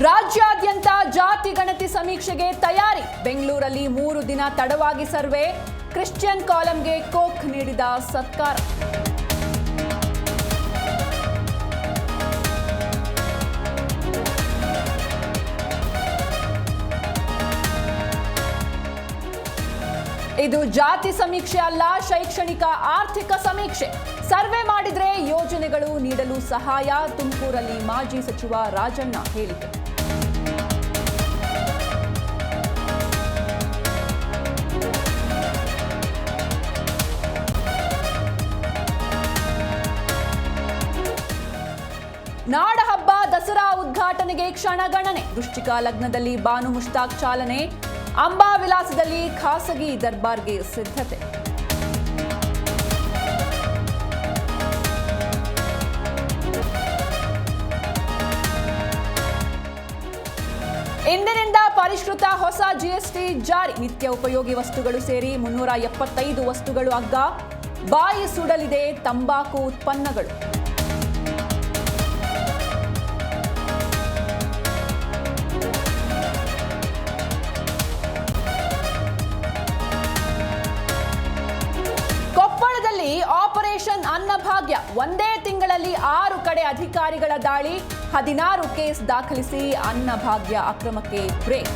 ರಾಜ್ಯಾದ್ಯಂತ ಜಾತಿ ಗಣತಿ ಸಮೀಕ್ಷೆಗೆ ತಯಾರಿ. ಬೆಂಗಳೂರಲ್ಲಿ 3 ದಿನ ತಡವಾಗಿ ಸರ್ವೆ. ಕ್ರಿಶ್ಚಿಯನ್ ಕಾಲಂಗೆ ಕೋಕ್ ನೀಡಿದ ಸರ್ಕಾರ. ಇದು ಜಾತಿ ಸಮೀಕ್ಷೆ ಅಲ್ಲ, ಶೈಕ್ಷಣಿಕ ಆರ್ಥಿಕ ಸಮೀಕ್ಷೆ. ಸರ್ವೆ ಮಾಡಿದ್ರೆ ಯೋಜನೆಗಳು ನೀಡಲು ಸಹಾಯ. ತುಮಕೂರಲ್ಲಿ ಮಾಜಿ ಸಚಿವ ರಾಜಣ್ಣ ಹೇಳಿಕೆ. ನಾಡಹಬ್ಬ ದಸರಾ ಉದ್ಘಾಟನೆಗೆ ಕ್ಷಣಗಣನೆ. ವೃಶ್ಚಿಕ ಲಗ್ನದಲ್ಲಿ ಬಾನು ಮುಷ್ತಾಕ್ ಚಾಲನೆ. ಅಂಬಾವಿಲಾಸದಲ್ಲಿ ಖಾಸಗಿ ದರ್ಬಾರ್ಗೆ ಸಿದ್ಧತೆ. ಇಂದಿನಿಂದ ಪರಿಷ್ಕೃತ ಹೊಸ ಜಿಎಸ್ಟಿ ಜಾರಿ. ನಿತ್ಯ ಉಪಯೋಗಿ ವಸ್ತುಗಳು ಸೇರಿ 375 ವಸ್ತುಗಳು ಅಗ್ಗ. ಬಾಯಿ ಸುಡಲಿದೆ ತಂಬಾಕು ಉತ್ಪನ್ನಗಳು. ಆಪರೇಷನ್ ಅನ್ನಭಾಗ್ಯ. ಒಂದೇ ತಿಂಗಳಲ್ಲಿ 6 ಕಡೆ ಅಧಿಕಾರಿಗಳ ದಾಳಿ. 16 ಕೇಸ್ ದಾಖಲಿಸಿ ಅನ್ನಭಾಗ್ಯ ಅಕ್ರಮಕ್ಕೆ ಬ್ರೇಕ್.